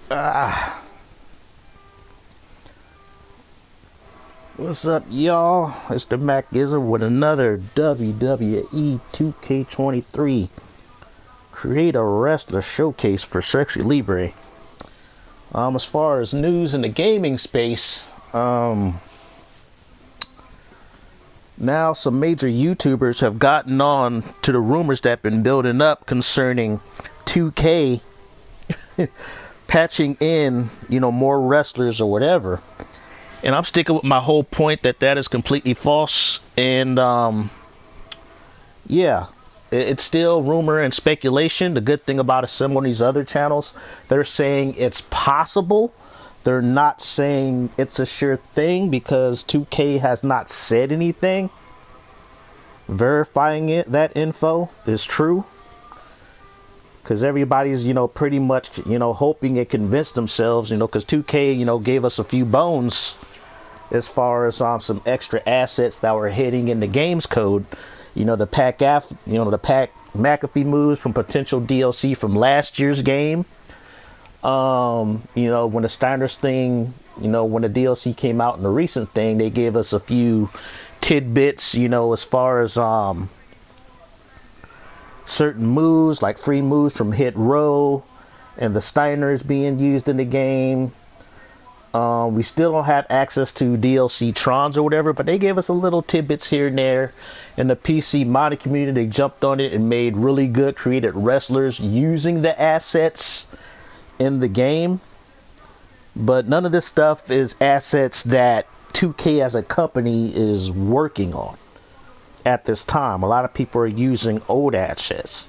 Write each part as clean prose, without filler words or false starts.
Ah, what's up, y'all? It's the Mac Gizzard with another WWE 2k23 Create a Wrestler Showcase for S3XY Libre. As far as news in the gaming space, now some major YouTubers have gotten on to the rumors that have been building up concerning 2K patching in, more wrestlers or whatever. And I'm sticking with my whole point that that is completely false. And yeah, it's still rumor and speculation. The good thing about some of these other channels, they're saying it's possible. They're not saying it's a sure thing because 2K has not said anything verifying it. That info is true. Because everybody's, pretty much, hoping and convince themselves, because 2K, gave us a few bones as far as some extra assets that were hitting in the game's code. The pack McAfee moves from potential DLC from last year's game. When the Steiners thing, when the DLC came out in the recent thing, they gave us a few tidbits, as far as certain moves, like free moves from Hit Row and the Steiners being used in the game. We still don't have access to DLC Trons or whatever, but they gave us a little tidbits here and there. In the PC modding community, they jumped on it and made really good created wrestlers using the assets in the game. But none of this stuff is assets that 2K as a company is working on at this time. A lot of people are using old assets.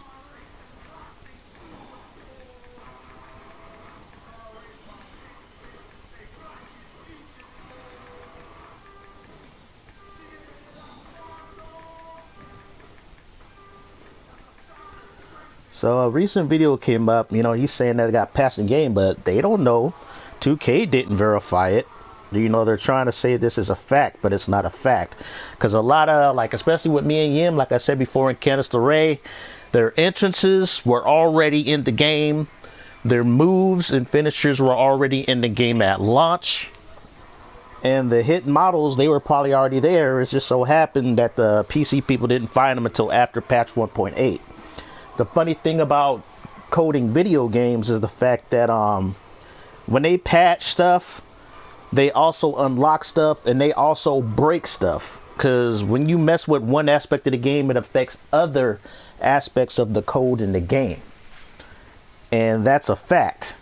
So a recent video came up, he's saying that it got passed in game, but they don't know. 2K didn't verify it. They're trying to say this is a fact, but it's not a fact. Because a lot of, especially with me and Yim, like I said before in Candice LeRae, their entrances were already in the game. Their moves and finishers were already in the game at launch. And the hit models, they were probably already there. It just so happened that the PC people didn't find them until after patch 1.8. The funny thing about coding video games is the fact that when they patch stuff, they also unlock stuff and they also break stuff. Because when you mess with one aspect of the game, it affects other aspects of the code in the game. And that's a fact.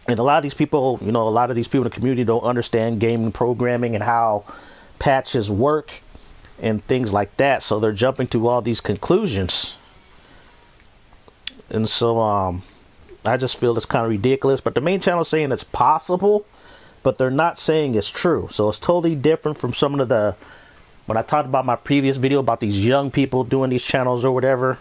And a lot of these people, in the community don't understand gaming programming and how patches work and things like that. So they're jumping to all these conclusions. And so I just feel it's kind of ridiculous. But the main channel is saying it's possible, but they're not saying it's true. So it's totally different from some of the, when I talked about my previous video about these young people doing these channels or whatever.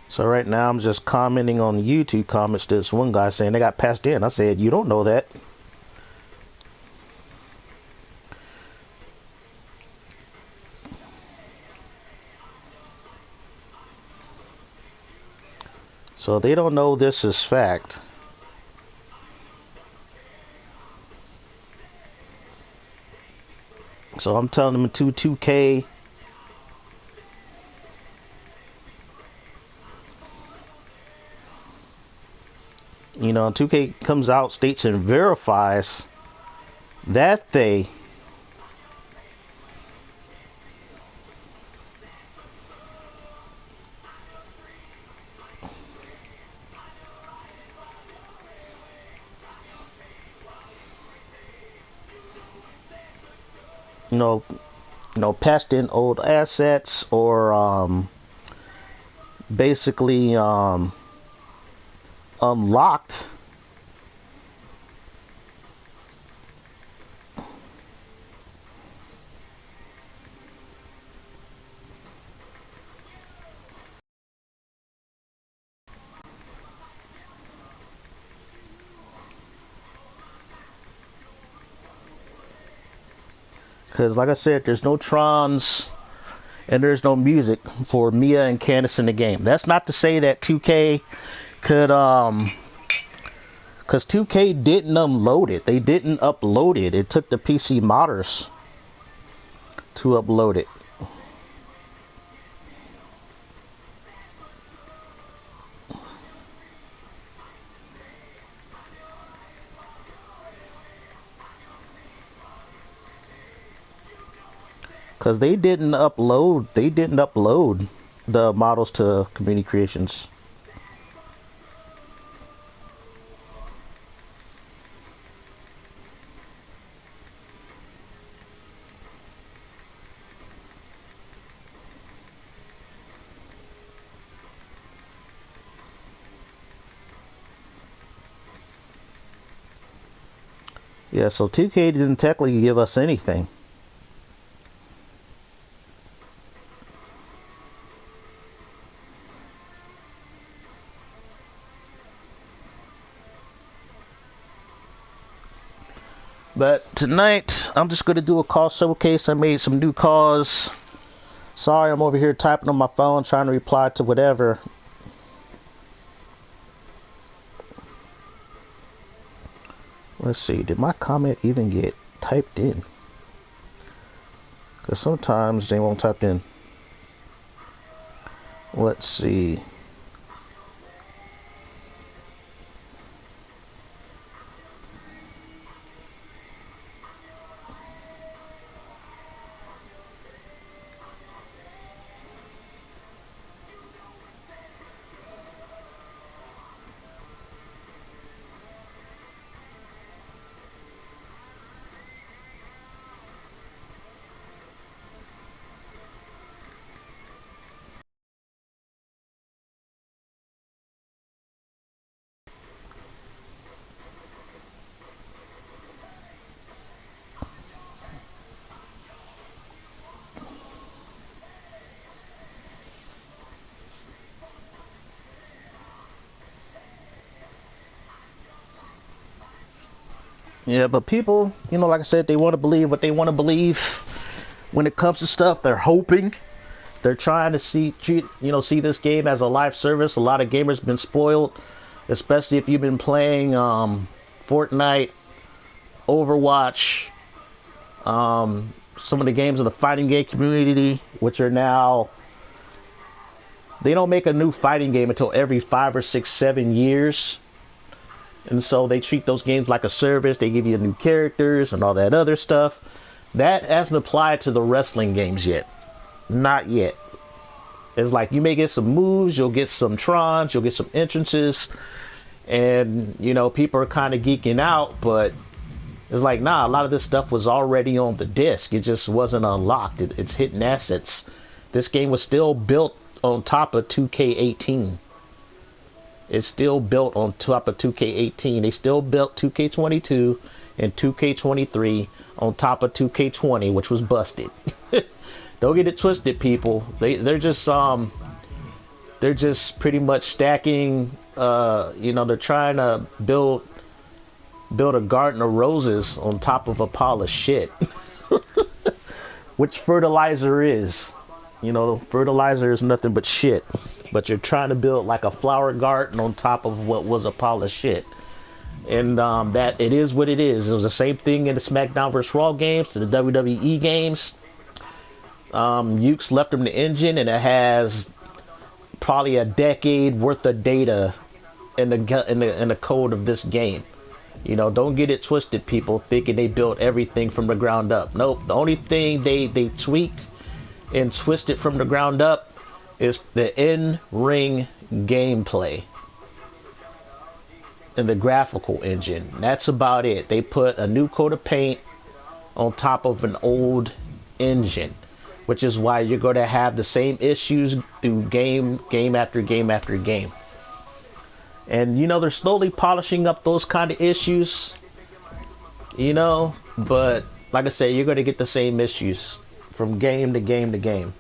So right now I'm just commenting on YouTube comments. This one guy saying they got passed in. I said, you don't know that. So they don't know this is fact. So I'm telling them to 2K. 2K comes out, states, and verifies that they patched in old assets or basically unlocked Because like I said, there's no Trons and there's no music for Mia and Candace in the game. That's not to say that 2K could because 2K didn't unload it. They didn't upload it. It took the PC modders to upload it. Because they didn't upload the models to Community Creations. Yeah, so 2K didn't technically give us anything. But tonight, I'm just going to do a CAW showcase. I made some new CAWs. Sorry, I'm over here typing on my phone, trying to reply to whatever. Let's see, did my comment even get typed in? Because sometimes they won't type in. Let's see. Yeah, but people, you know, like I said, they want to believe what they want to believe. When it comes to stuff, they're hoping. They're trying to see this game as a live service. A lot of gamers been spoiled, especially if you've been playing Fortnite, Overwatch, some of the games in the fighting game community, which are now, they don't make a new fighting game until every 5 or 6, 7 years. And so they treat those games like a service. They give you new characters and all that other stuff. That hasn't applied to the wrestling games yet. Not yet. It's like you may get some moves, you'll get some trons, you'll get some entrances. And, you know, people are kind of geeking out, but it's like, nah, a lot of this stuff was already on the disc. It just wasn't unlocked. It's hidden assets. This game was still built on top of 2K18. It's still built on top of 2K18. They still built 2K22 and 2K23 on top of 2K20, which was busted. Don't get it twisted, people. They're just pretty much stacking. They're trying to build a garden of roses on top of a pile of shit, which fertilizer is. You know, fertilizer is nothing but shit. But you're trying to build like a flower garden on top of what was a pile of shit. And that it is what it is. It was the same thing in the SmackDown vs. Raw games, to the WWE games. Ukes left them the engine, and it has probably a decade worth of data in the code of this game. You know, don't get it twisted, people, thinking they built everything from the ground up. Nope. The only thing they tweaked and twisted from the ground up is the in-ring gameplay and the graphical engine. That's about it. They put a new coat of paint on top of an old engine, which is why you're going to have the same issues through game after game after game. And, you know, they're slowly polishing up those kind of issues, you know, but like I say, you're going to get the same issues from game to game to game.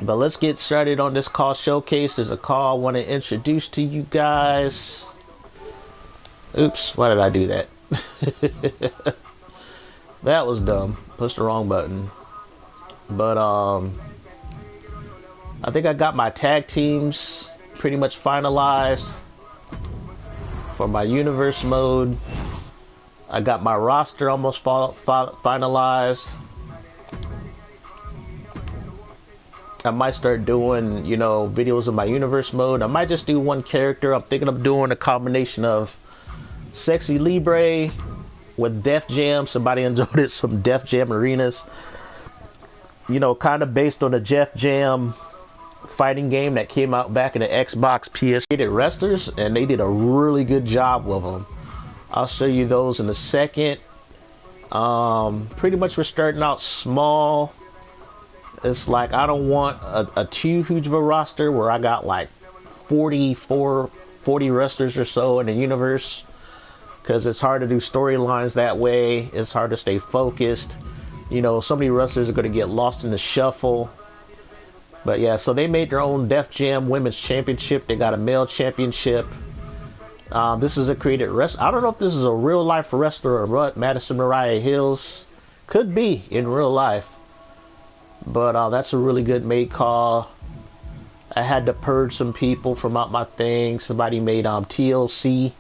But let's get started on this CAW showcase. There's a CAW I want to introduce to you guys. Oops, why did I do that? That was dumb. Pushed the wrong button. But I think I got my tag teams pretty much finalized for my universe mode. I got my roster almost finalized. I might start doing, you know, videos of my universe mode. I might just do one character. I'm thinking of doing a combination of Sexy Libre with Def Jam. Somebody enjoyed it, some Def Jam arenas. You know, kind of based on the Def Jam fighting game that came out back in the Xbox PS. They did wrestlers, and they did a really good job with them. I'll show you those in a second. Pretty much we're starting out small. It's like I don't want a too huge of a roster where I got like 40 wrestlers or so in the universe, because it's hard to do storylines that way. It's hard to stay focused. You know, so many wrestlers are going to get lost in the shuffle. But yeah, so they made their own Def Jam Women's Championship. They got a male championship. This is a created wrestler. I don't know if this is a real life wrestler or what. Madison Mariah Hills could be in real life. But that's a really good made call. I had to purge some people from out my thing. Somebody made TLC,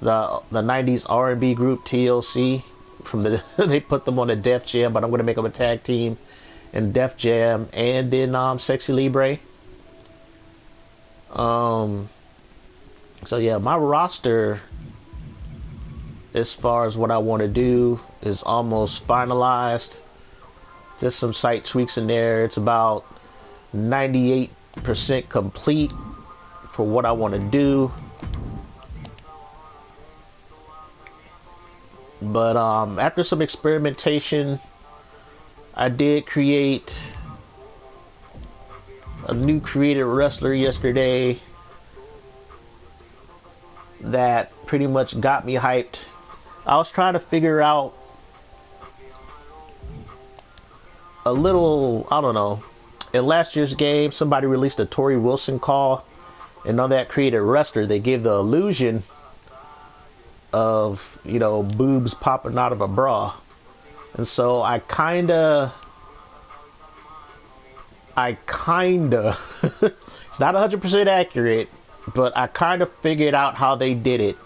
the 90s R&B group TLC. From the they put them on the Def Jam, but I'm going to make them a tag team in Def Jam and in Sexy Libre. So yeah, my roster, as far as what I want to do, is almost finalized. Just some slight tweaks in there. It's about 98% complete for what I want to do. But after some experimentation, I did create a new created wrestler yesterday that pretty much got me hyped. I was trying to figure out a little, I don't know, in last year's game somebody released a Tori Wilson call, and on that created wrestler they gave the illusion of, you know, boobs popping out of a bra. And so I kinda it's not 100% accurate, but I kind of figured out how they did it.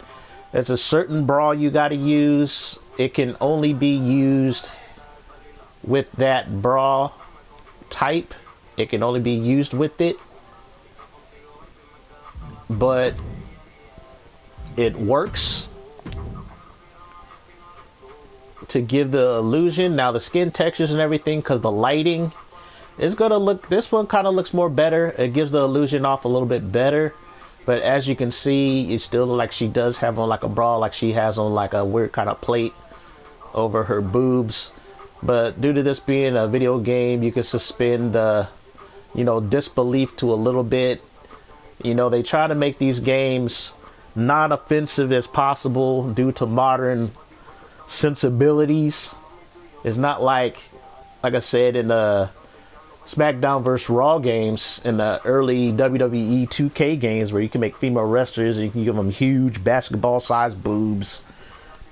There's a certain bra you got to use. It can only be used with that bra type. It can only be used with it, but it works to give the illusion. Now the skin textures and everything, because the lighting is gonna look, this one kind of looks more better. It gives the illusion off a little bit better, but as you can see, it's still like she does have on like a bra, like she has on like a weird kind of plate over her boobs. But due to this being a video game, you can suspend the, you know, disbelief to a little bit. You know, they try to make these games non-offensive as possible due to modern sensibilities. It's not like I said, in the SmackDown vs. Raw games, in the early WWE 2k games, where you can make female wrestlers and you can give them huge basketball-sized boobs,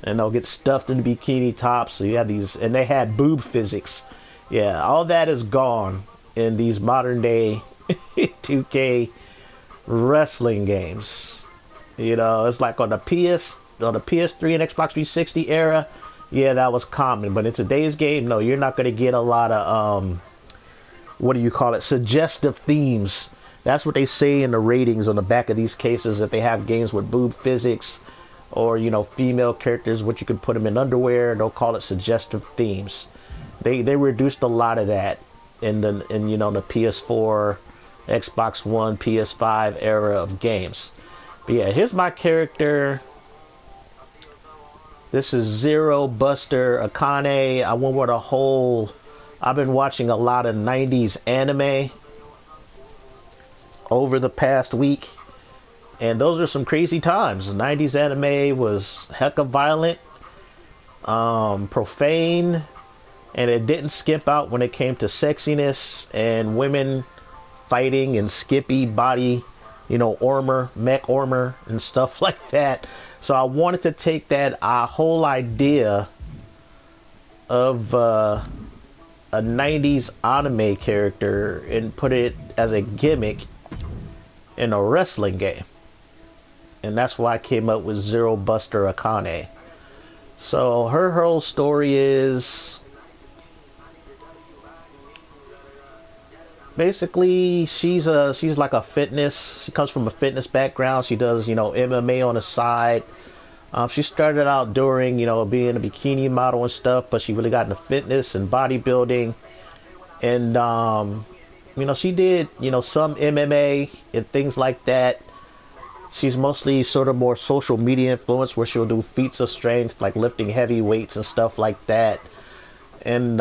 and they'll get stuffed in bikini tops. So you have these, and they had boob physics. Yeah, all that is gone in these modern day 2k wrestling games. You know, it's like on the PS3 and Xbox 360 era, yeah, that was common. But in today's game, no, you're not going to get a lot of what do you call it, suggestive themes. That's what they say in the ratings on the back of these cases, that they have games with boob physics, or, you know, female characters, which you can put them in underwear. They'll call it suggestive themes. They reduced a lot of that in you know, the PS4, Xbox One, PS5 era of games. But yeah, here's my character. This is Zero Buster Akane. I went with a whole, I've been watching a lot of 90s anime over the past week, and those are some crazy times. The 90s anime was hecka violent, profane, and it didn't skip out when it came to sexiness and women fighting and skippy body, you know, armor, mech armor and stuff like that. So I wanted to take that whole idea of a 90s anime character and put it as a gimmick in a wrestling game. And that's why I came up with Zero Buster Akane. So her whole story is basically she's like a fitness. She comes from a fitness background. She does, you know, MMA on the side. She started out during, you know, being a bikini model and stuff, but she really got into fitness and bodybuilding. And, you know, she did, you know, some MMA and things like that. She's mostly sort of more social media influenced, where she'll do feats of strength, like lifting heavy weights and stuff like that. And,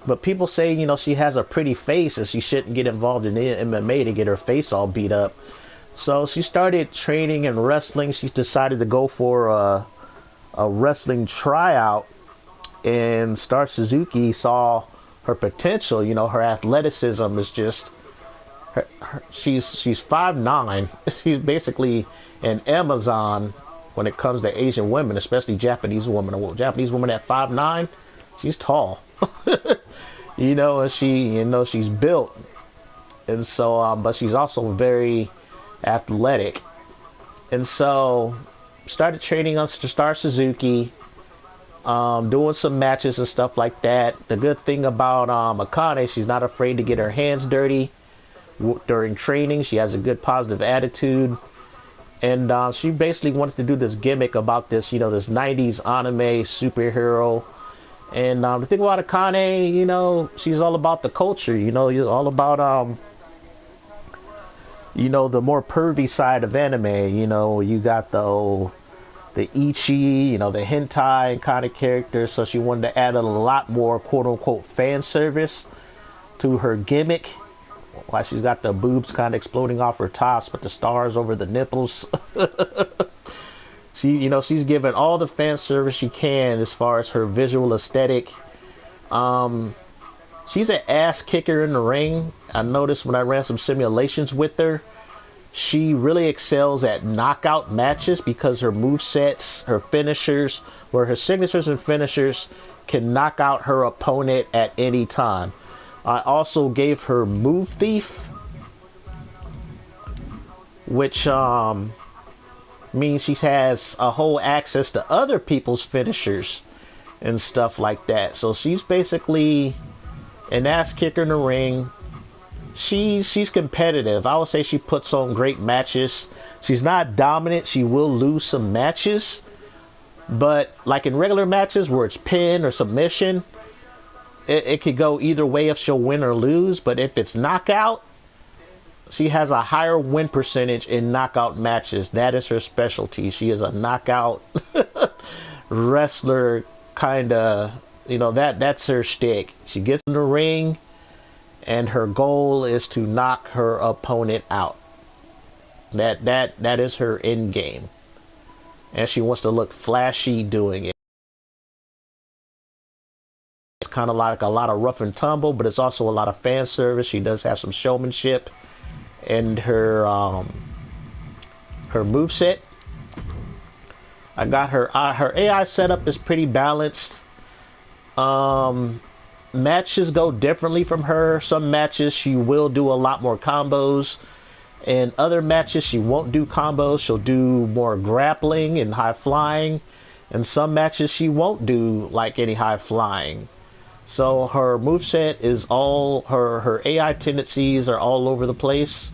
but people say, you know, she has a pretty face and she shouldn't get involved in MMA to get her face all beat up. So she started training and wrestling. She decided to go for a wrestling tryout, and Star Suzuki saw her potential. You know, her athleticism is just, she's 5'9". She's basically an Amazon when it comes to Asian women, especially Japanese women. Well, Japanese women at 5'9", she's tall. You know, and she's built, and so but she's also very athletic. And so started training on Star Suzuki, doing some matches and stuff like that. The good thing about Akane, she's not afraid to get her hands dirty during training. She has a good positive attitude, and she basically wanted to do this gimmick about this, you know, this 90s anime superhero. And the thing about Akane, you know, she's all about the culture. You know, you're all about you know, the more pervy side of anime. You know, you got the ichi, you know, the hentai kind of characters. So she wanted to add a lot more quote-unquote fan service to her gimmick. Why she's got the boobs kind of exploding off her tops, but the stars over the nipples. She, you know, she's given all the fan service she can as far as her visual aesthetic. She's an ass kicker in the ring. I noticed when I ran some simulations with her, she really excels at knockout matches because her movesets, her finishers, where her signatures and finishers can knock out her opponent at any time. I also gave her Move Thief, which means she has a whole access to other people's finishers and stuff like that. So she's basically an ass kicker in the ring. She's competitive. I would say she puts on great matches. She's not dominant. She will lose some matches, but like in regular matches where it's pin or submission, it could go either way if she'll win or lose. But if it's knockout, she has a higher win percentage in knockout matches. That is her specialty. She is a knockout wrestler, kind of. You know, that's her shtick. She gets in the ring, and her goal is to knock her opponent out. That is her end game, and she wants to look flashy doing it. It's kind of like a lot of rough and tumble, but it's also a lot of fan service. She does have some showmanship, and her moveset. I got her AI setup is pretty balanced. Matches go differently from her. Some matches she will do a lot more combos, and other matches she won't do combos. She'll do more grappling and high flying, and some matches she won't do like any high flying. So her moveset is all her AI tendencies are all over the place,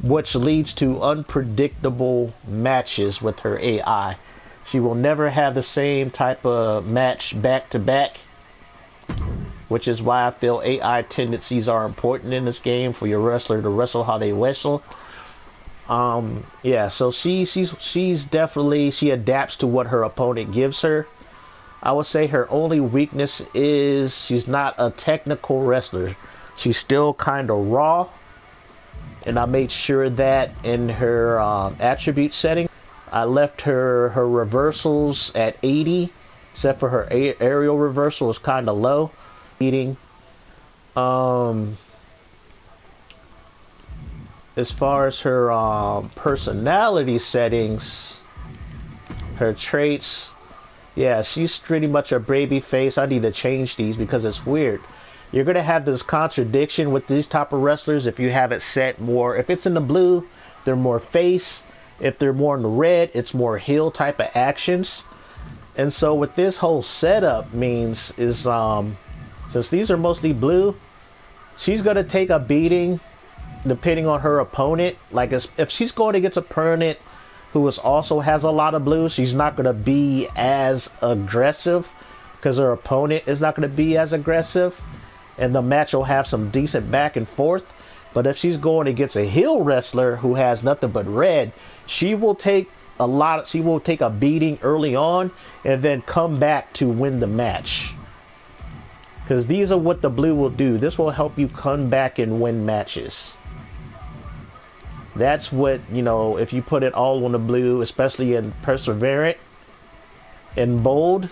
which leads to unpredictable matches with her AI. She will never have the same type of match back to back, which is why I feel AI tendencies are important in this game for your wrestler to wrestle how they wrestle. Yeah, so she's definitely, she adapts to what her opponent gives her. I would say her only weakness is she's not a technical wrestler. She's still kind of raw, and I made sure that in her attribute setting. I left her reversals at 80, except for her aerial reversal is kind of low. As far as her personality settings, her traits, Yeah, she's pretty much a baby face. I need to change these because it's weird. You're gonna have this contradiction with these type of wrestlers if you have it set more. If it's in the blue, they're more face. If they're more in the red, it's more heel type of actions. And so what this whole setup means is since these are mostly blue, she's gonna take a beating depending on her opponent. Like if she's going against an opponent who also has a lot of blue, she's not going to be as aggressive because her opponent is not going to be as aggressive, and the match will have some decent back and forth. But if she's going against a heel wrestler who has nothing but red, she will take a beating early on and then come back to win the match. Because these are what the blue will do. This will help you come back and win matches. That's what, if you put it all on the blue, especially in Perseverant, in bold,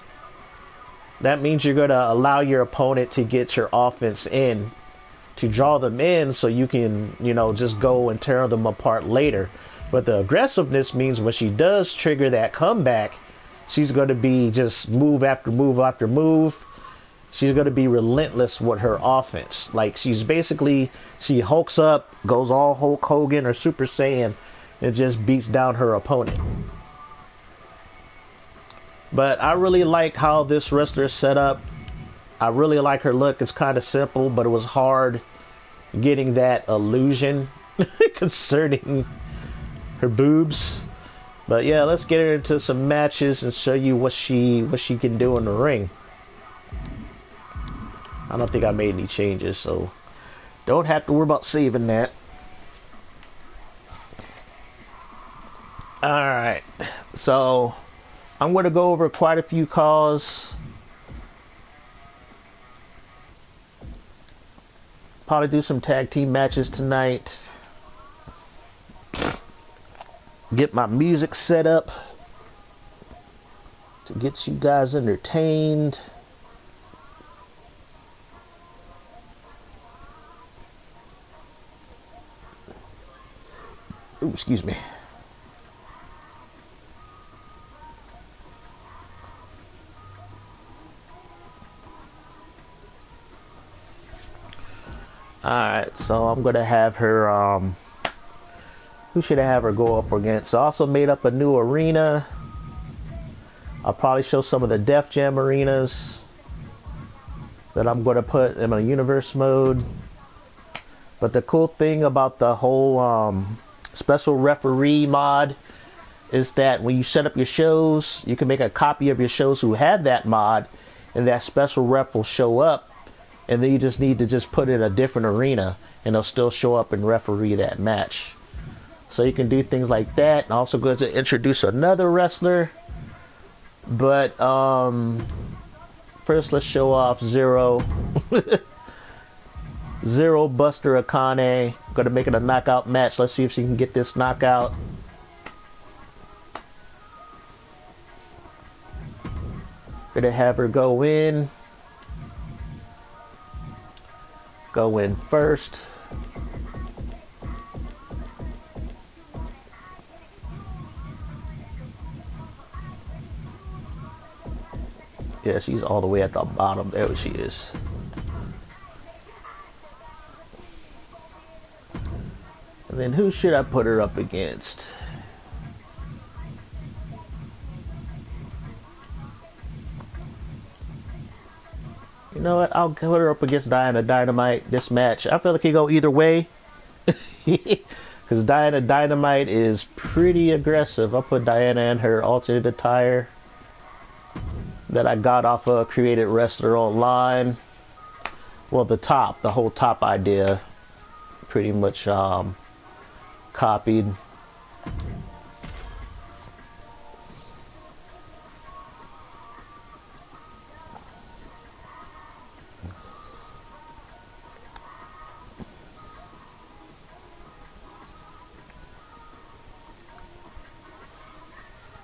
that means you're going to allow your opponent to get your offense in, to draw them in so you can, just go and tear them apart later. But the aggressiveness means when she does trigger that comeback, she's going to be just move after move after move. She's going to be relentless with her offense. Like, she hulks up, goes all Hulk Hogan or Super Saiyan, and just beats down her opponent. But I really like how this wrestler is set up. I really like her look. It's kind of simple, but it was hard getting that illusion concerning her boobs. But yeah, let's get her into some matches and show you what she can do in the ring. I don't think I made any changes, so don't have to worry about saving that. Alright, so I'm going to go over quite a few calls. Probably do some tag team matches tonight. Get my music set up to get you guys entertained. Ooh, excuse me. Alright, so I'm gonna have her who should I have her go up against? I also made up a new arena. I'll probably show some of the Def Jam arenas that I'm gonna put in a universe mode. But the cool thing about the whole special referee mod is that when you set up your shows, you can make a copy of your shows who have that mod, and that special ref will show up, and then you just need to just put in a different arena and they'll still show up and referee that match. So you can do things like that. And also going to introduce another wrestler, but first let's show off Zero. Zero Buster Akane. Gonna make it a knockout match. Let's see if she can get this knockout. Gonna have her go in. Go in first. Yeah, she's all the way at the bottom. There she is. And then who should I put her up against? You know what? I'll put her up against Diana Dynamite this match. I feel like it can go either way. Because Diana Dynamite is pretty aggressive. I'll put Diana in her alternate attire that I got off of Created Wrestler Online. Well, the whole top idea pretty much copied.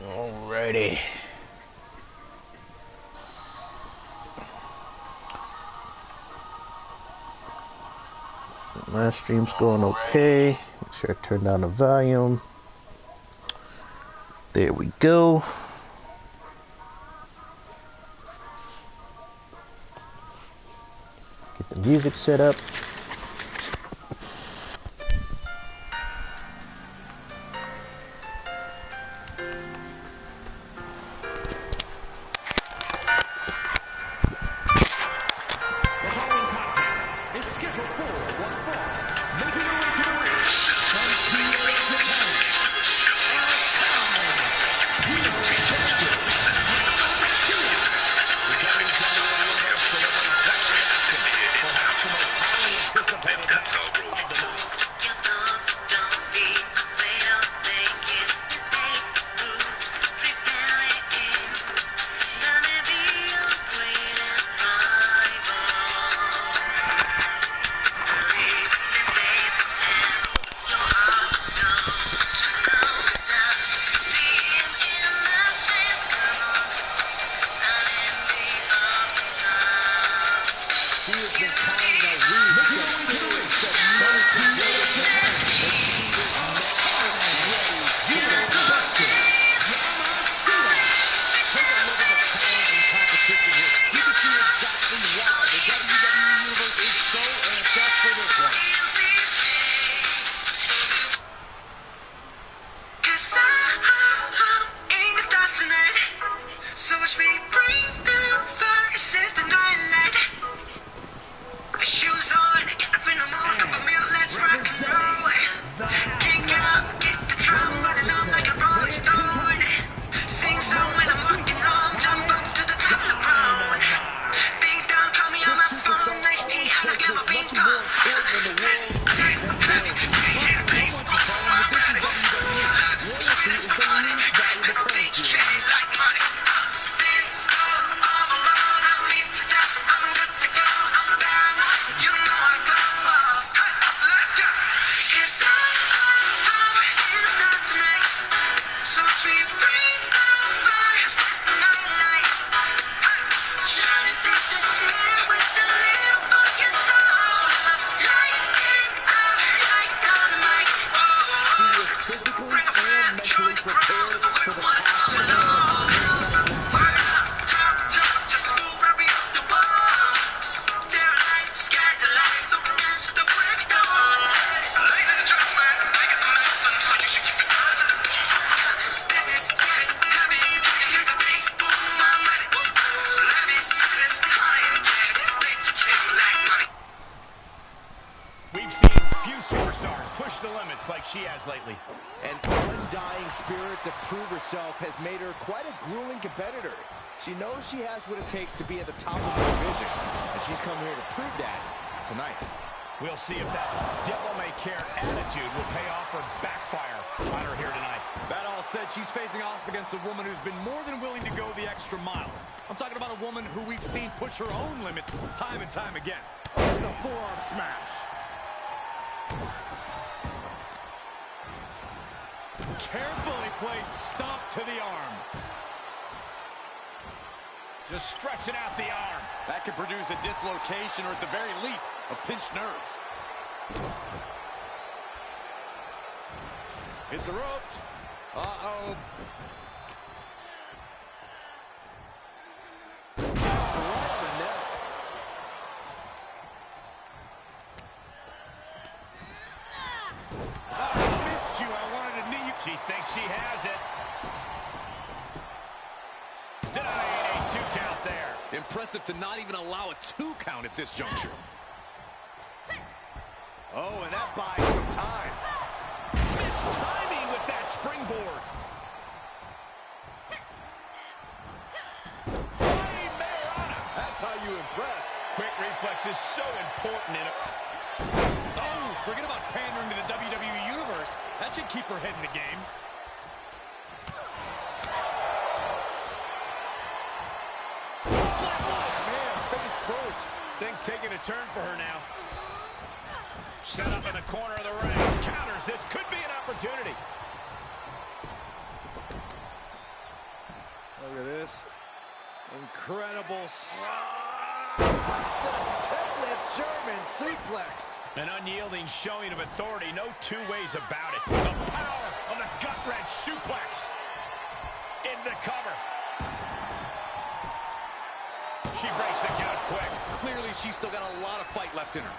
Alrighty. My stream's going okay. Make sure I turn down the volume. There we go. the music set up. Like she has lately. An undying spirit to prove herself has made her quite a grueling competitor. She knows she has what it takes to be at the top of the division, and she's come here to prove that tonight. We'll see if that devil-may-care attitude will pay off or backfire on her here tonight. That all said, she's facing off against a woman who's been more than willing to go the extra mile. I'm talking about a woman who we've seen push her own limits time and time again. The forearm smash. Carefully placed stomp to the arm. Just stretching out the arm. That could produce a dislocation or at the very least, a pinched nerve. Hit the ropes. Uh-oh. Right on the neck. She thinks she has it. Denying a 2 count there. Impressive to not even allow a 2 count at this juncture. Oh, and that buys some time. Missed timing with that springboard. Flying Mariana. That's how you impress. Quick reflex is so important in it. Oh, forget about pandering to the WWE Universe. That should keep her head in the game. Man, face first. Things taking a turn for her now. Set up in the corner of the ring. Counters. This could be an opportunity. Look at this. Incredible. The deadlift German suplex. An unyielding showing of authority. No two ways about it. The power of the gut-wrench suplex. In the cover. She breaks the count quick. Clearly, she's still got a lot of fight left in her.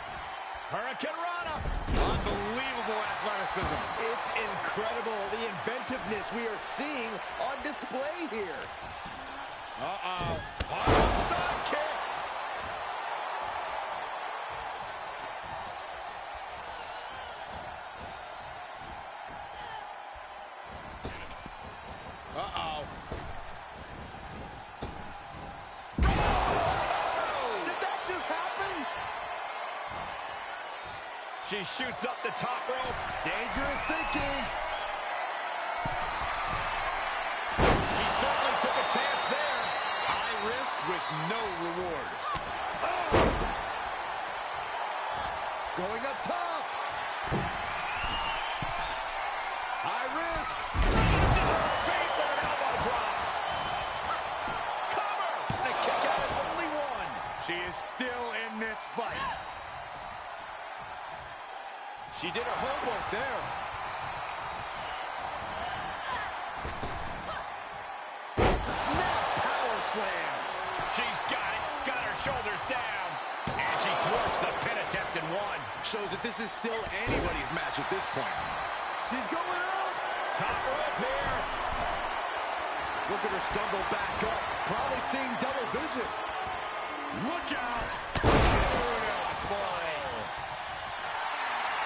Hurricane Rana. Unbelievable athleticism. It's incredible, the inventiveness we are seeing on display here. Uh-oh. Hard side kick. Uh-oh. Did that just happen? She shoots up the top rope. Dangerous thinking. She certainly took a chance there. High risk with no reward. Going up top. High risk. Feet with an elbow drop. Cover. And a kick out of only one. She is still in this fight. She did her homework there. Snap power slam. She's got it. Got her shoulders down. And she thwarts the pin attempt and one. Shows that this is still anybody's match at this point. She's going up. Top rope here. Look at her stumble back up. Probably seeing double vision. Look out. Beautiful.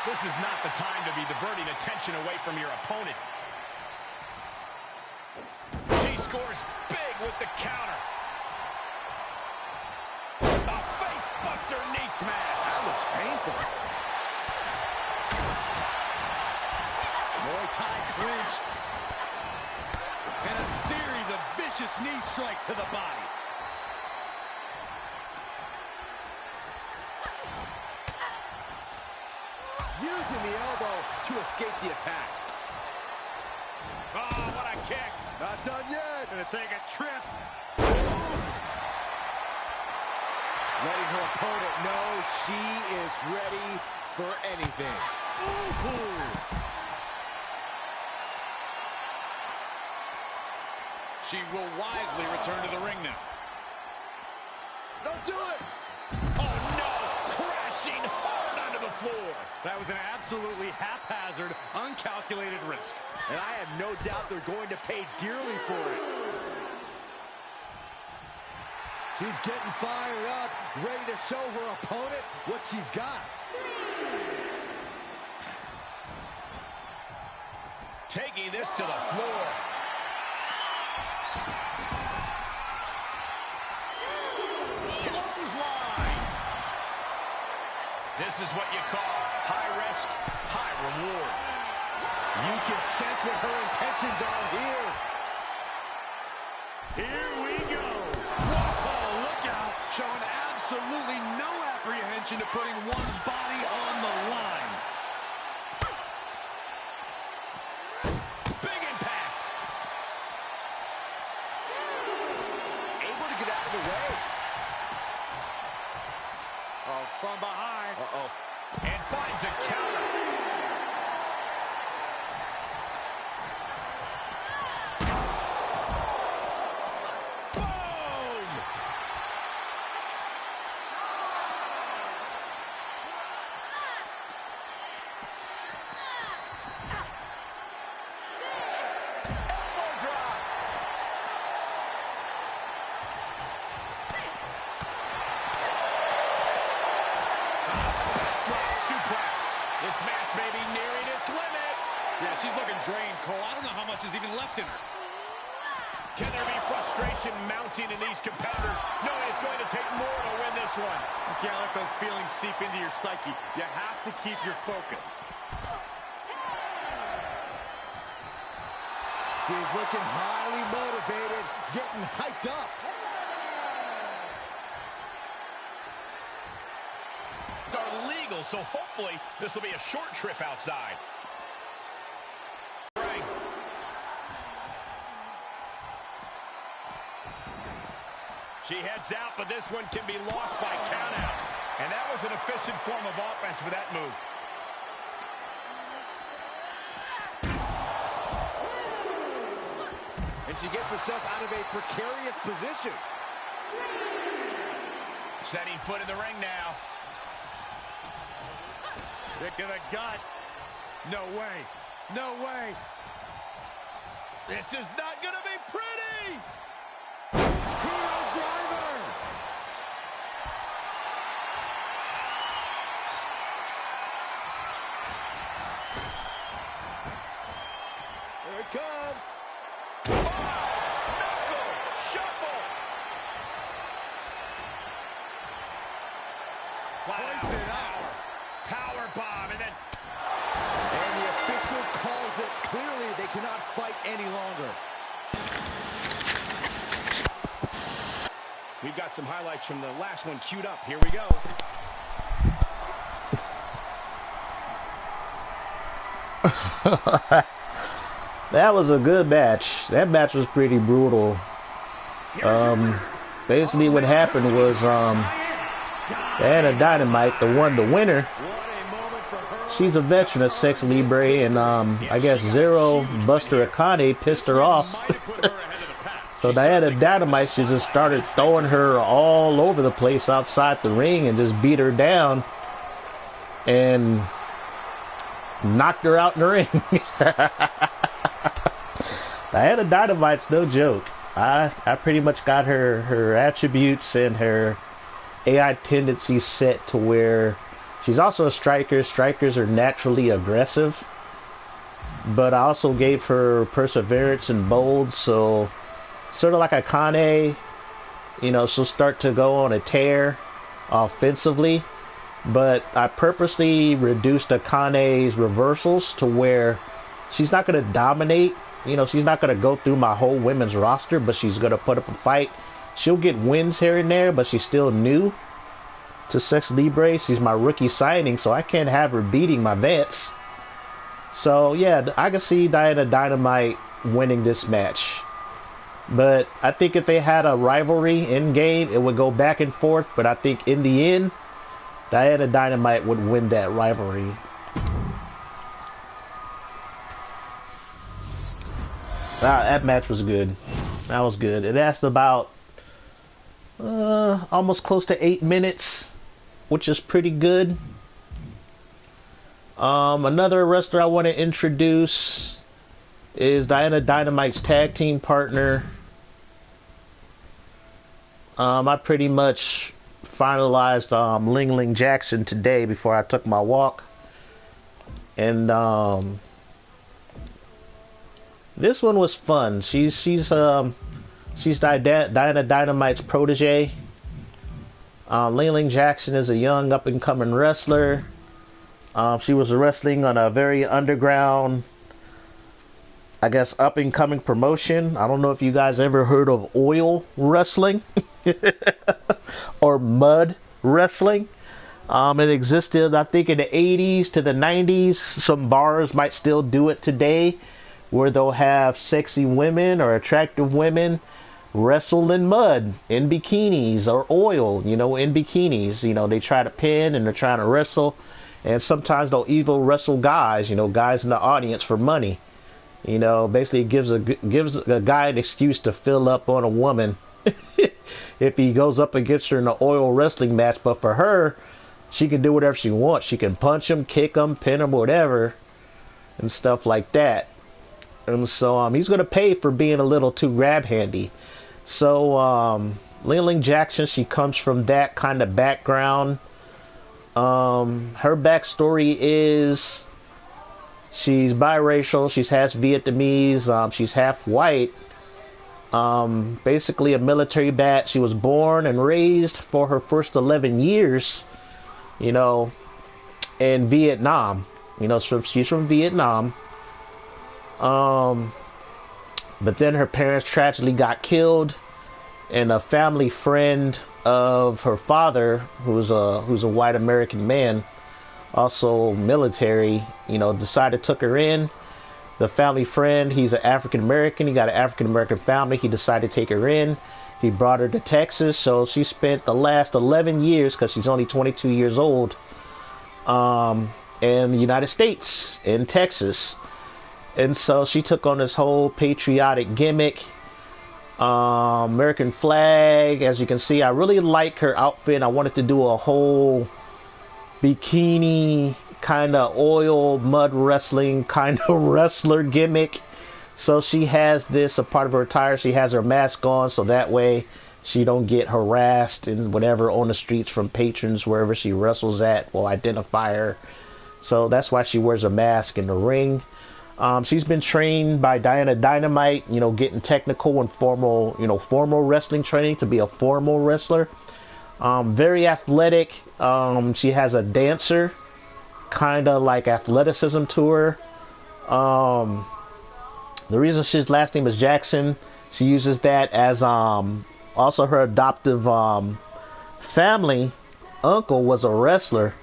This is not the time to be diverting attention away from your opponent. She scores big with the counter. A face buster knee smash. That looks painful. Muay Thai clinch. And a series of vicious knee strikes to the body. Using the elbow to escape the attack. Oh, what a kick. Not done yet. Gonna take a trip. Letting her opponent know she is ready for anything. Ooh. She will wisely return to the ring now. Don't do it. Oh, no. Crashing hard onto the floor. That was an absolutely haphazard, uncalculated risk. And I have no doubt they're going to pay dearly for it. She's getting fired up, ready to show her opponent what she's got. Taking this to the floor. Clothesline. This is what you call high risk, high reward. You can sense what her intentions are here. Here we go. Whoa, look out. Showing absolutely no apprehension to putting one's body on the line. Big impact. Able to get out of the way. Oh, from behind. Uh-oh. And finds a counter. This match may be nearing its limit. Yeah, she's looking drained, Cole. I don't know how much is even left in her. Can there be frustration mounting in these competitors? No, it's going to take more to win this one. You can't let those feelings seep into your psyche. You have to keep your focus. She's looking highly motivated, getting hyped up. Are legal, so hopefully this will be a short trip outside. She heads out, but this one can be lost by countout. And that was an efficient form of offense for that move. And she gets herself out of a precarious position. Setting foot in the ring now. Kick to the gut. No way. No way. This is not going to be pretty. Kudo driver. Here it comes. Knuckle shuffle. Placed it out. Power bomb, and then And the official calls it. Clearly, they cannot fight any longer. we've got some highlights from the last one queued up. Here we go. That was a good match. That match was pretty brutal. Basically what happened was Diana Dynamite, the winner. She's a veteran of Sex Libre, and I guess Zero Buster Akane pissed her off. So Diana Dynamite, she just started throwing her all over the place outside the ring and just beat her down and knocked her out in the ring. Diana Dynamite's no joke. I pretty much got her attributes and her AI tendencies set to where she's also a striker. Strikers are naturally aggressive, but I also gave her perseverance and bold, so sort of like Akane, you know, she'll start to go on a tear offensively, but I purposely reduced Akane's reversals to where she's not going to dominate. You know, she's not going to go through my whole women's roster, but she's going to put up a fight. She'll get wins here and there, but she's still new to Sex Libre. She's my rookie signing, so I can't have her beating my vets. So, yeah, I can see Diana Dynamite winning this match. But I think if they had a rivalry in game, it would go back and forth. But I think in the end, Diana Dynamite would win that rivalry. That match was good. That was good. It lasted about almost close to 8 minutes, which is pretty good. Another wrestler I want to introduce is Diana Dynamite's tag team partner. I pretty much finalized Ling Ling Jackson today before I took my walk, and this one was fun. She's Diana Dynamite's protege. Ling Ling Jackson is a young up and coming wrestler. She was wrestling on a very underground, I guess, up and coming promotion. I don't know if you guys ever heard of oil wrestling or mud wrestling. It existed, I think, in the 80s to the 90s. Some bars might still do it today, where they'll have sexy women or attractive women wrestle in mud, in bikinis, or oil, you know, in bikinis. You know, they try to pin and they're trying to wrestle. And sometimes they'll even wrestle guys, you know, guys in the audience for money. You know, basically gives a guy an excuse to fill up on a woman if he goes up against her in an oil wrestling match. But for her, she can do whatever she wants. She can punch him, kick him, pin him, whatever, and stuff like that. And so he's going to pay for being a little too grab handy. So Ling Ling Jackson, she comes from that kind of background. Her backstory is she's biracial. She's half Vietnamese. She's half white. Basically a military bat. She was born and raised for her first 11 years, you know, in Vietnam. You know, so she's from Vietnam. But then her parents tragically got killed, and a family friend of her father, who's a white American man, also military, you know, decided took her in. The family friend, he's an African American. He got an African American family. He decided to take her in. He brought her to Texas, so she spent the last 11 years, because she's only 22 years old, in the United States, in Texas. And so she took on this whole patriotic gimmick. American flag. As you can see, I really like her outfit. I wanted to do a whole bikini kind of oil mud wrestling kind of wrestler gimmick. So she has this a part of her attire. She has her mask on, so that way she don't get harassed and whatever on the streets from patrons wherever she wrestles at will identify her. So that's why she wears a mask in the ring. She's been trained by Diana Dynamite, you know, getting technical and formal, you know, formal wrestling training to be a formal wrestler. Very athletic. She has a dancer kind of like athleticism to her. The reason his last name is Jackson, she uses that as also her adoptive family uncle was a wrestler,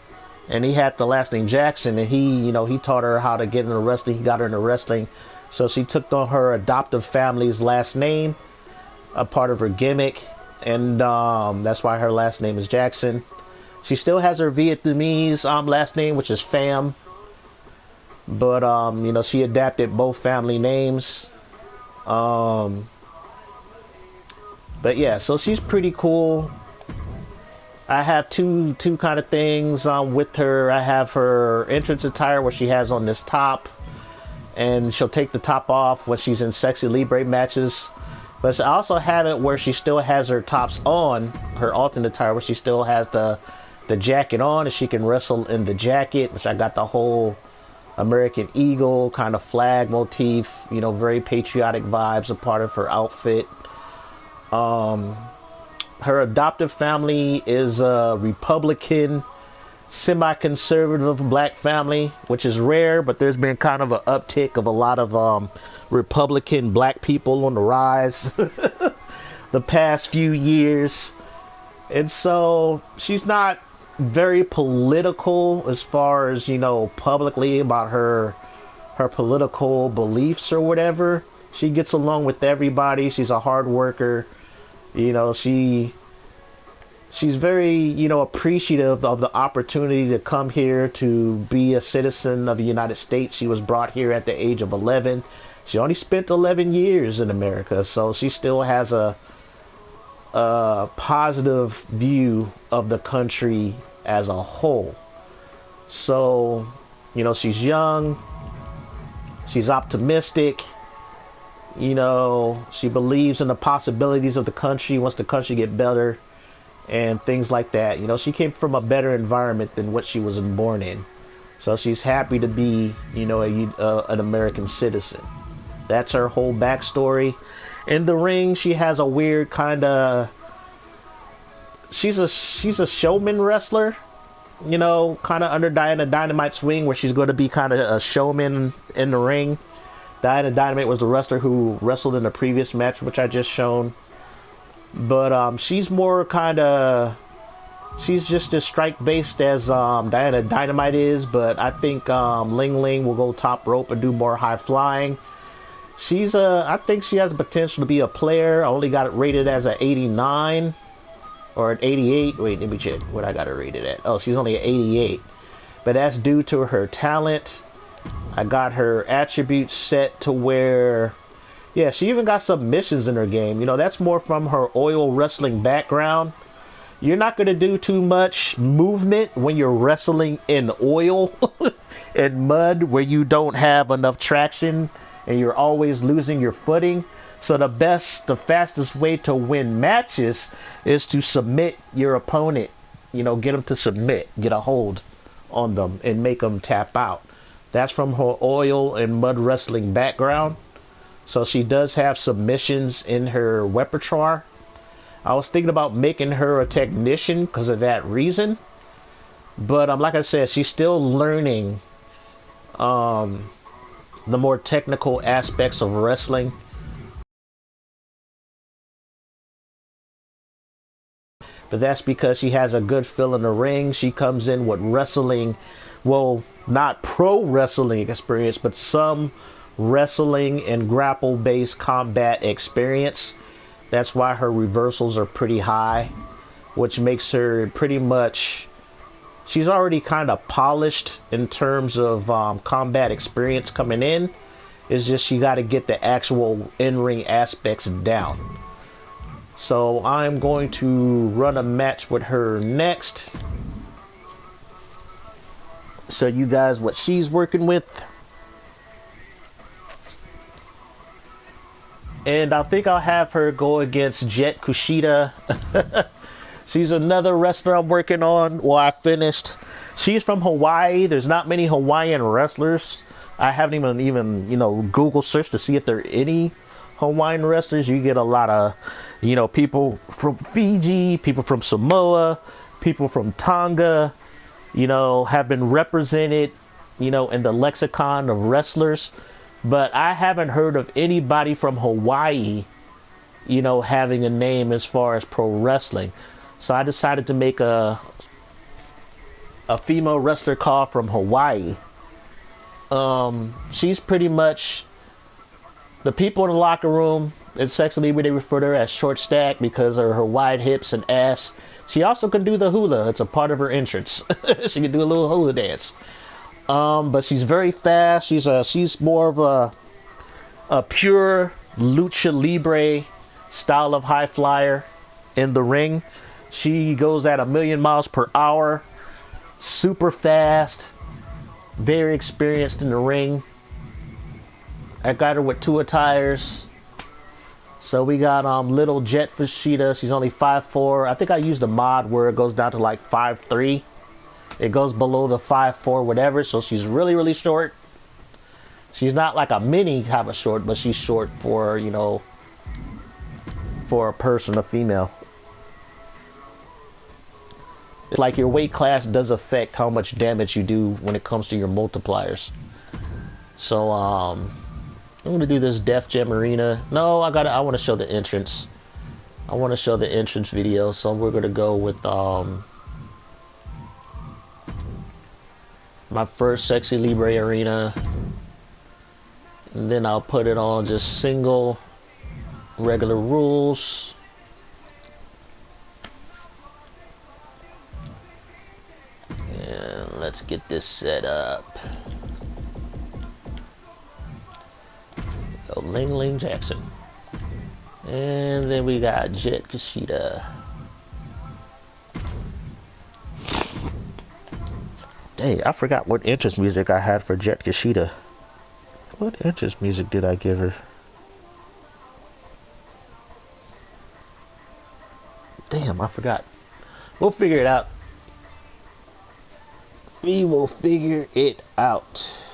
and he had the last name Jackson, and he taught her how to get into wrestling. He got her into wrestling, so she took on her adoptive family's last name, a part of her gimmick, and that's why her last name is Jackson. She still has her Vietnamese last name, which is Pham. But, she adapted both family names. But yeah, so she's pretty cool. I have two kind of things with her. I have her entrance attire where she has on this top. And she'll take the top off when she's in sexy Libre matches. But I also have it where she still has her tops on, her alternate attire, where she still has the jacket on. And she can wrestle in the jacket, which I got the whole American Eagle kind of flag motif, very patriotic vibes, a part of her outfit. Her adoptive family is a Republican, semi-conservative black family, which is rare, but there's been kind of an uptick of a lot of Republican black people on the rise the past few years. And so she's not very political as far as, publicly about her political beliefs or whatever. She gets along with everybody. She's a hard worker. She's very, appreciative of the opportunity to come here to be a citizen of the United States. She was brought here at the age of 11. She only spent 11 years in America, so she still has a positive view of the country as a whole. So, she's young, she's optimistic, she believes in the possibilities of the country, wants the country to get better, and things like that. She came from a better environment than what she was born in. So she's happy to be, an American citizen. That's her whole backstory. In the ring, she has a weird kind of... She's a showman wrestler, kind of under Diana Dynamite's wing, where she's going to be kind of a showman in the ring. Diana Dynamite was the wrestler who wrestled in the previous match, which I just shown. But she's more kind of... She's just as strike-based as Diana Dynamite is, but I think Ling Ling will go top rope and do more high flying. I think she has the potential to be a player. I only got it rated as an 89 or an 88. Wait, let me check what I got it rated at. Oh, she's only an 88. But that's due to her talent. I got her attributes set to where... Yeah, she even got submissions in her game. That's more from her oil wrestling background. You're not going to do too much movement when you're wrestling in oil and mud where you don't have enough traction and you're always losing your footing. So the fastest way to win matches is to submit your opponent. Get them to submit, get a hold on them and make them tap out. That's from her oil and mud wrestling background. So she does have submissions in her repertoire. I was thinking about making her a technician because of that reason. But like I said, she's still learning the more technical aspects of wrestling. But that's because she has a good feel in the ring. She comes in with wrestling, well, not pro wrestling experience, but some wrestling and grapple-based combat experience. That's why her reversals are pretty high, which makes her pretty much... She's already kind of polished in terms of combat experience coming in. It's just she got to get the actual in-ring aspects down. So I'm going to run a match with her next. Show you guys what she's working with. And I think I'll have her go against Jet Kushida. She's another wrestler I'm working on. Well, I finished. She's from Hawaii. There's not many Hawaiian wrestlers. I haven't even Google search to see if there are any Hawaiian wrestlers. You get a lot of, people from Fiji, people from Samoa, people from Tonga, have been represented, in the lexicon of wrestlers. But I haven't heard of anybody from Hawaii, having a name as far as pro wrestling. So I decided to make a female wrestler call from Hawaii. She's pretty much the people in the locker room in Sex Libre. They refer to her as Short Stack because of her wide hips and ass. She also can do the hula. It's a part of her entrance. She can do a little hula dance. But she's very fast. She's more of a pure lucha libre style of high flyer in the ring. She goes at 1,000,000 miles per hour, super fast, very experienced in the ring. I got her with 2 attires. So we got little Jet Kushida. She's only 5'4". I think I used a mod where it goes down to like 5'3". It goes below the 5'4", whatever. So she's really, really short. She's not like a mini type of short, but she's short for, for a person, a female. It's like your weight class does affect how much damage you do when it comes to your multipliers. So, I'm going to do this Def Jam Arena. No, I want to show the entrance. I want to show the entrance video. So we're going to go with, my first Sexy Libre Arena. And then I'll put it on just single, regular rules. And let's get this set up. Go Ling Ling Jackson. And then we got Jet Kushida. Dang, I forgot what entrance music I had for Jet Kushida. What entrance music did I give her? Damn, I forgot. We'll figure it out. We will figure it out.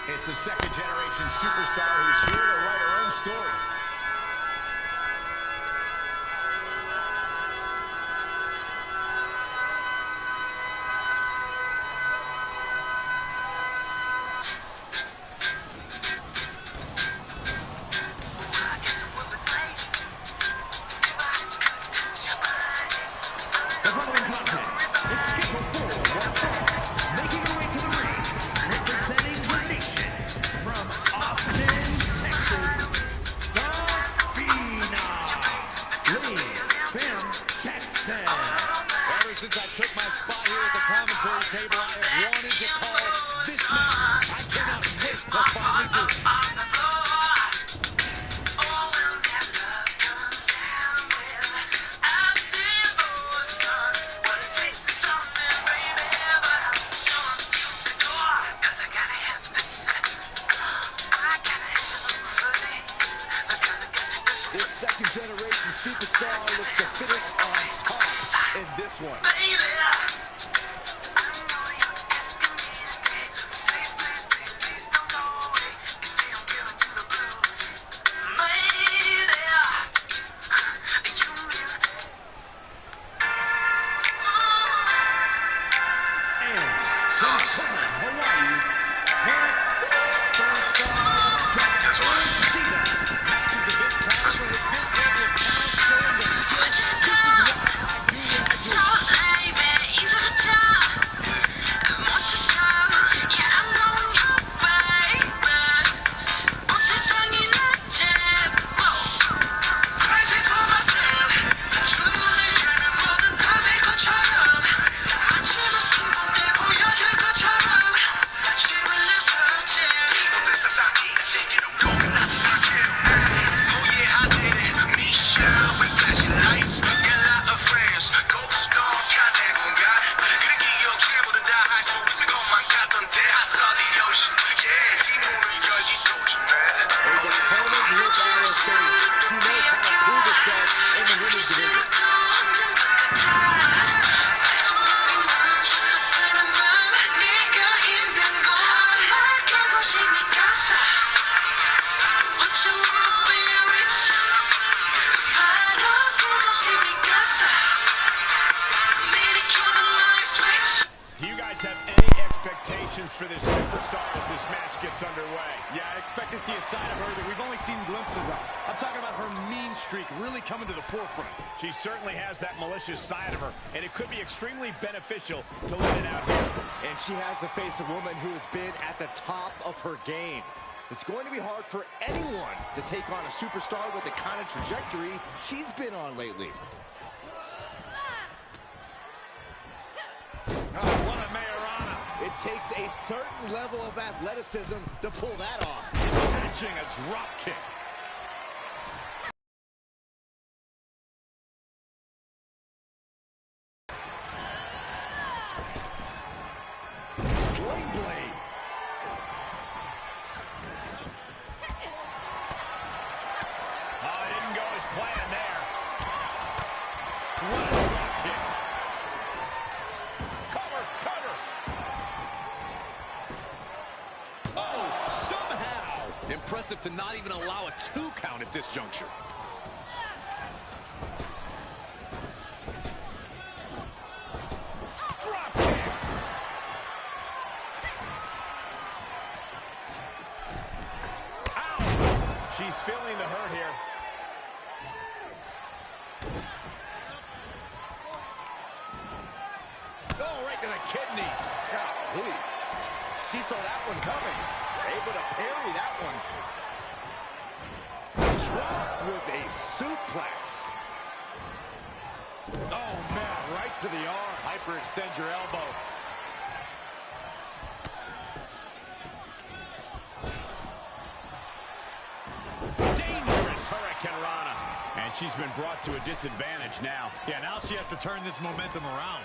It's a second-generation superstar who's here to write her own story. The following contest is scheduled for one fall, making her way to the ring, representing the nation from Austin, Texas, the Phenom, Libre Jackson. Ever since I took my spot here at the commentary table, I have wanted to call this match. I cannot wait to finally do it. This second-generation superstar looks to finish on top in this one. gets underway. Yeah, I expect to see a side of her that we've only seen glimpses of. I'm talking about her mean streak really coming to the forefront. She certainly has that malicious side of her, and it could be extremely beneficial to let it out here. And she has to face a woman who has been at the top of her game. It's going to be hard for anyone to take on a superstar with the kind of trajectory she's been on lately. Oh, what a Majorana. It takes a certain level of athleticism to pull that off. Catching a drop kick. Sling blade. Oh, it didn't go as planned there. What a drop kick. Cover, cover. Oh, somehow. Impressive to not even allow a 2 count at this juncture. Drop kick. Ow. She's feeling the hurt here. Oh, right to the kidneys. Golly. She saw that one coming. Able to parry that one. Dropped with a suplex. Oh, man, right to the arm. Hyperextend your elbow. Dangerous Hurricane Rana. And she's been brought to a disadvantage now. Yeah, now she has to turn this momentum around.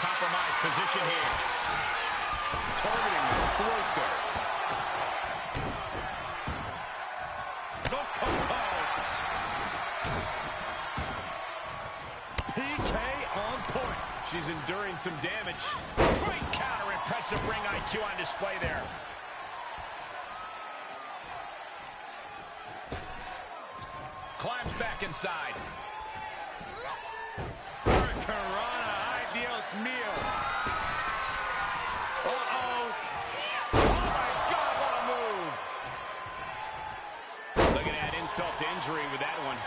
Compromised position here. Targeting the throat there. No, PK on point. She's enduring some damage. Great counter. Impressive ring IQ on display there. Climbs back inside. Hurricanrana, ay Dios mío. Uh-oh. Oh, my God, what a move. Looking at insult to injury with that one.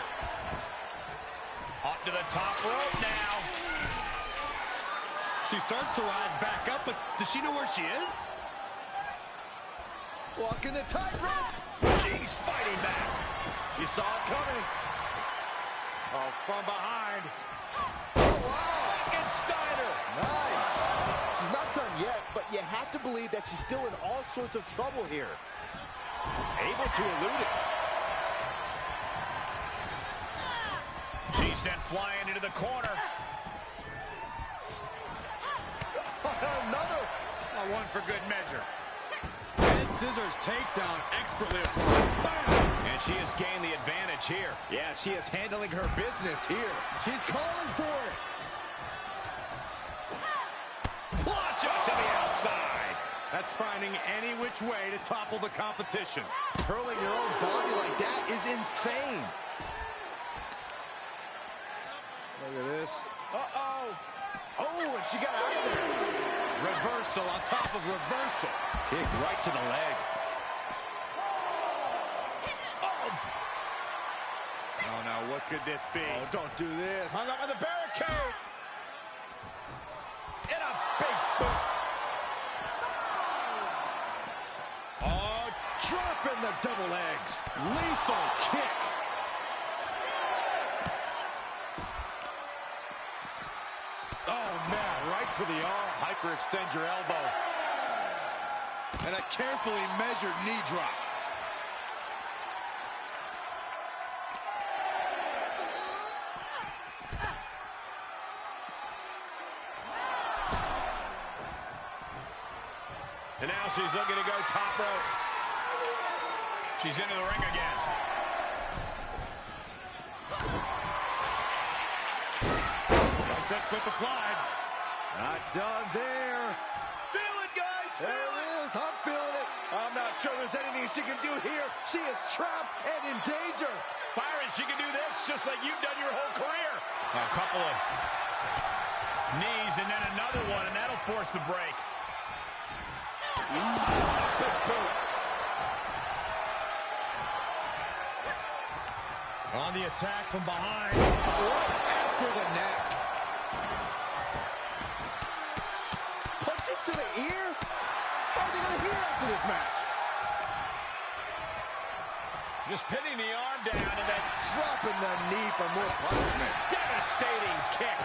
Up to the top rope now. She starts to rise back up, but does she know where she is? Walking the tightrope. She's fighting back. She saw it coming. Oh, from behind. Oh, wow. Frankensteiner. Nice. She's not done yet, but you have to believe that she's still in all sorts of trouble here. Able to elude it. She's sent flying into the corner. Another. One for good measure. Head scissors takedown expertly applied. Bam! And she has gained the advantage here. Yeah, she is handling her business here. She's calling for it. Launch up to the outside. That's finding any which way to topple the competition. Curling your own body like that is insane. Look at this. Uh-oh. Oh, and she got out of there. Reversal on top of reversal. Kick right to the leg. Oh, no, what could this be? Oh, don't do this. Hung up on the barricade. In a big boot. Oh, dropping the double legs. Lethal kick. Oh, man, right to the arm. Hyperextend your elbow. And a carefully measured knee drop. And now she's looking to go top rope. She's into the ring again. Sunset flip applied. Not done there. Feel it, guys. There it is. I'm feeling it. I'm not sure there's anything she can do here. She is trapped and in danger. Byron, she can do this just like you've done your whole career. A couple of knees and then another one, and that'll force the break. Big boot. On the attack from behind. After the neck. Punches to the ear? How are they going to hear after this match? Just pinning the arm down and then Dropping the knee for more punishment. devastating kick.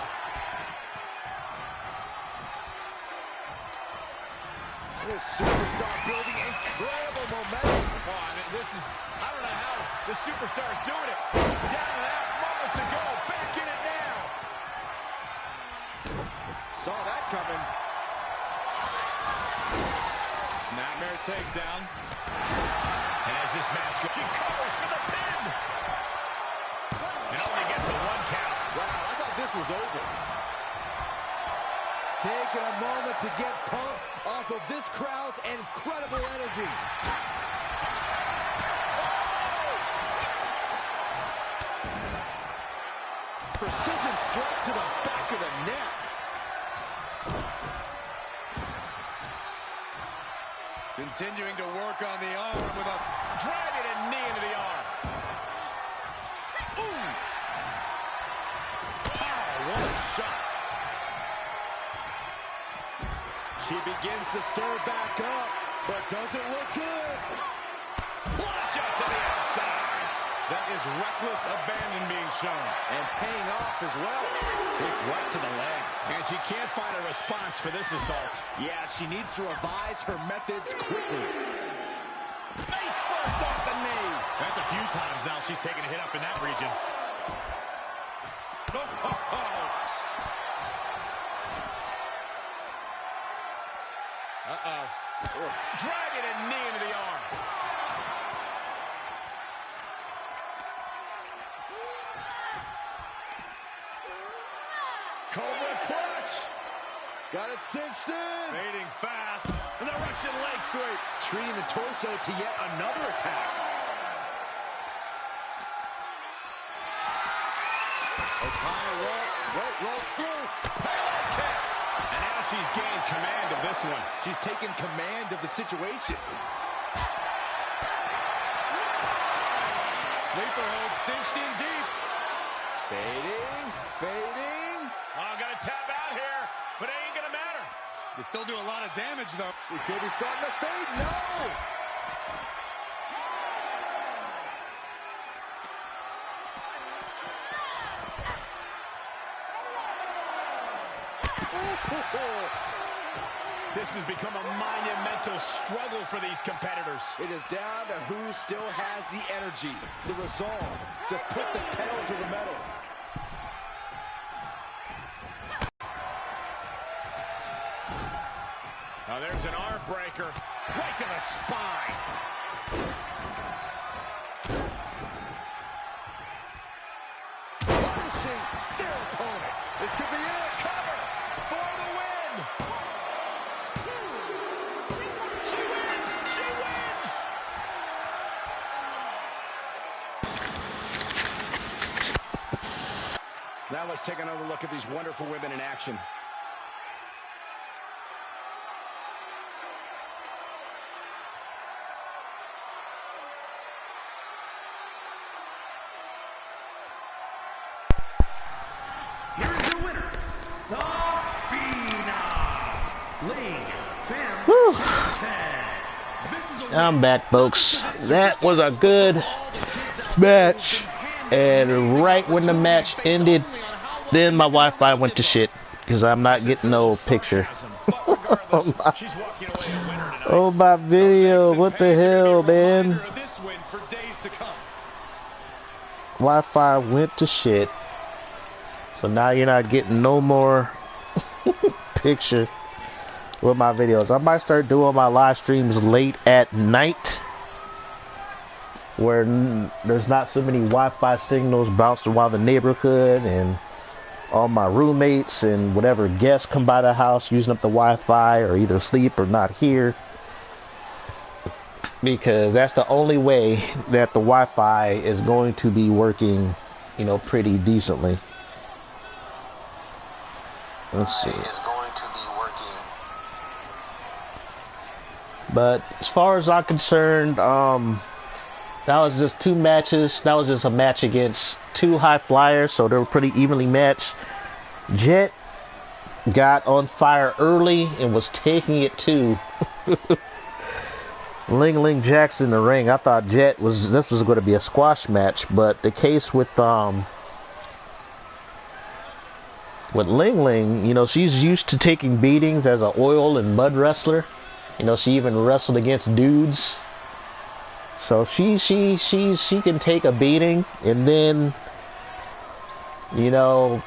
This superstar building incredible momentum. Oh, I mean, I don't know how the superstar is doing it. Down and out moments ago, back in it now. Saw that coming. Snapmare takedown. And as this match goes, she covers for the pin. And only gets a 1 count. Wow, I thought this was over. Taking a moment to get pumped off of this crowd's incredible energy. Precision strike to the back of the neck. Continuing to work on the arm with a driving a knee into the arm. Ooh! Pow, what a shot. She begins to stir back up, but doesn't look good. Watch out to the outside. That is reckless abandon being shown. And paying off as well. Kick right to the leg. And she can't find a response for this assault. Yeah, she needs to revise her methods quickly. Face first off the knee. That's a few times now she's taken a hit up in that region. Uh-oh. Dragging a knee into the arm. Cobra clutch. Got it cinched in. Fading fast. And the Russian leg sweep. Treating the torso to yet another attack. High rope through. Parallel kick. And now she's gained command of this one. She's taken command of the situation. Sleeper hold cinched in deep. Fading. Oh, gotta tap out here, but it ain't gonna matter. They still do a lot of damage, though. It could be starting to fade. No! This has become a monumental struggle for these competitors. It is down to who still has the energy, the resolve to put the pedal to the metal. Now there's an arm breaker right to the spine. Punishing their opponent. This could be it. Cover for the win. She wins. She wins. Now let's take another look at these wonderful women in action. I'm back, folks. That was a good match, and right when the match ended, then my Wi-Fi went to shit because I'm not getting no picture. Oh my video, what the hell, man? Wi-Fi went to shit, so now you're not getting no more picture with my videos. I might start doing my live streams late at night where there's not so many Wi-Fi signals bouncing around the neighborhood, and all my roommates and whatever guests come by the house using up the Wi-Fi or either sleep or not here. because that's the only way that the Wi-Fi is going to be working, you know, pretty decently. Let's see. But as far as I'm concerned, that was just two matches. That was just a match against two high flyers, so they were pretty evenly matched. Jet got on fire early and was taking it to Ling Jackson in the ring. I thought this was going to be a squash match, but the case with Ling, you know, she's used to taking beatings as an oil and mud wrestler. You know, she even wrestled against dudes. So she can take a beating, and then, you know,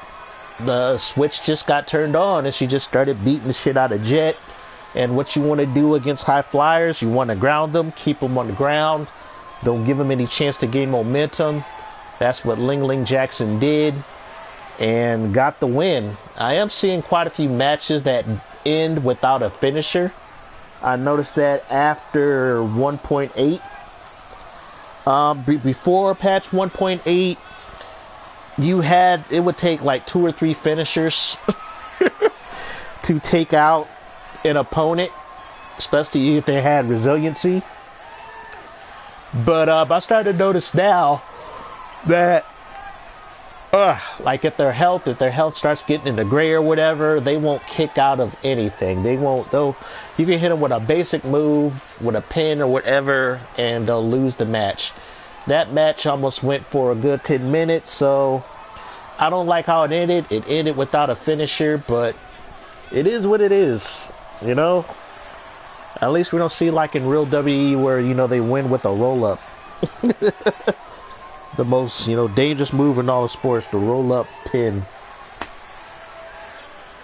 the switch just got turned on and she just started beating the shit out of Jet. And what you want to do against high flyers, you want to ground them, keep them on the ground, don't give them any chance to gain momentum. That's what Ling Jackson did and got the win. I am seeing quite a few matches that end without a finisher. I noticed that after 1.8, before patch 1.8, it would take like 2 or 3 finishers to take out an opponent, especially if they had resiliency. But I started to notice now that like if their health starts getting in the gray or whatever, they won't kick out of anything. You can hit them with a basic move, with a pin or whatever, and they'll lose the match. That match almost went for a good 10 minutes, so I don't like how it ended. It ended without a finisher, but it is what it is, you know? At least we don't see like in real WWE where, you know, they win with a roll-up. The most, you know, dangerous move in all of sports, the roll-up pin.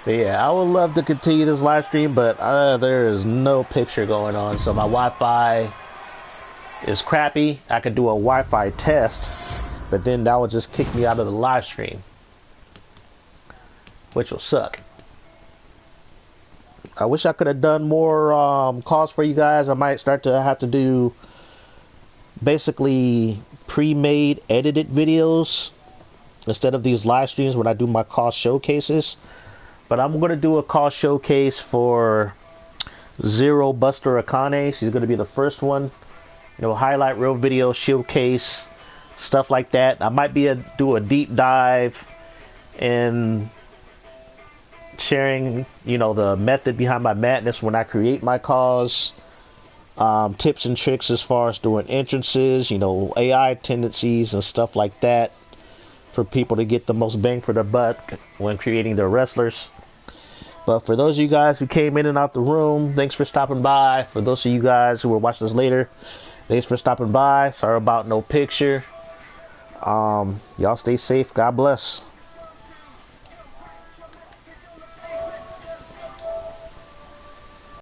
But yeah, I would love to continue this live stream, but there is no picture going on, so my Wi-Fi is crappy. I could do a Wi-Fi test, but then that would just kick me out of the live stream, which will suck. I wish I could have done more calls for you guys. I might start to have to do basically pre-made edited videos instead of these live streams when I do my call showcases. But I'm going to do a call showcase for Zero Buster Akane. She's going to be the first one. You know, highlight reel video, showcase, stuff like that. I might do a deep dive and sharing, you know, the method behind my madness when I create my calls. Tips and tricks as far as doing entrances, you know, AI tendencies and stuff like that for people to get the most bang for their buck when creating their wrestlers. But for those of you guys who came in and out the room, thanks for stopping by. For those of you guys who will watch this later, thanks for stopping by. Sorry about no picture. Y'all stay safe. God bless.